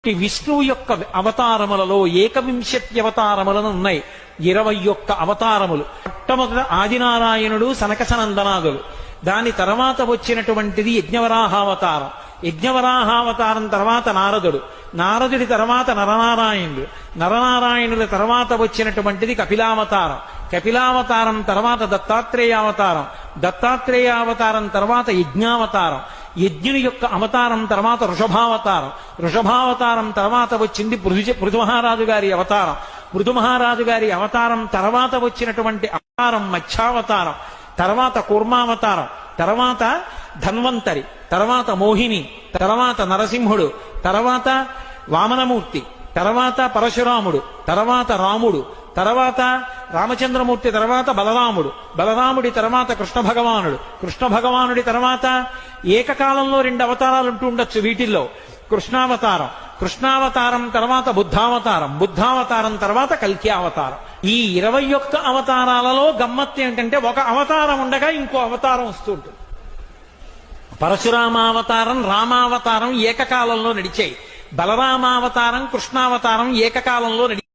విష్ణువు యొక్క అవతారములలో 21 అవతారములను ఉన్నాయి. 21 అవతారములు. మొట్టమొదట ఆదినారాయణుడు సనకసనందనాదులు. దాని తర్వాత వచ్చినటువంటిది యజ్ఞవరాహావతారం. యజ్ఞవరాహావతారం తర్వాత నారదుడు. నారదుడి తర్వాత నరనారాయణుడు. నరనారాయణుల తర్వాత వచ్చినటువంటిది కపిలావతారం. కపిలావతారం తర్వాత దత్తాత్రేయావతారం. దత్తాత్రేయావతారం తర్వాత యజ్ఞావతారం. యజ్ఞుని యొక్క అవతారం తర్వాత వృషభావతారం. వృషభావతారం తర్వాత వచ్చింది పృథు గారి అవతారం. పృథు గారి అవతారం తర్వాత వచ్చినటువంటి అవతారం మత్స్యావతారం. తర్వాత కూర్మావతారం. తర్వాత ధన్వంతరి. తర్వాత మోహిని. తర్వాత నరసింహుడు. తర్వాత వామనమూర్తి. తర్వాత పరశురాముడు. తర్వాత రాముడు. తర్వాత రామచంద్రమూర్తి. తర్వాత బలరాముడు. బలరాముడి తర్వాత కృష్ణ భగవానుడు. కృష్ణ భగవానుడి తర్వాత ఏకకాలంలో 2 అవతారాలు ఉంటూ ఉండొచ్చు వీటిల్లో. కృష్ణావతారం. కృష్ణావతారం తర్వాత బుద్ధావతారం. బుద్ధావతారం తర్వాత కల్కి అవతారం. ఈ 21 అవతారాలలో గమ్మత్తు ఏంటంటే ఒక అవతారం ఉండగా ఇంకో అవతారం వస్తూ ఉంటుంది. పరశురామావతారం రామావతారం ఏకకాలంలో నడిచాయి. బలరామావతారం కృష్ణావతారం ఏకకాలంలో నడిచాయి.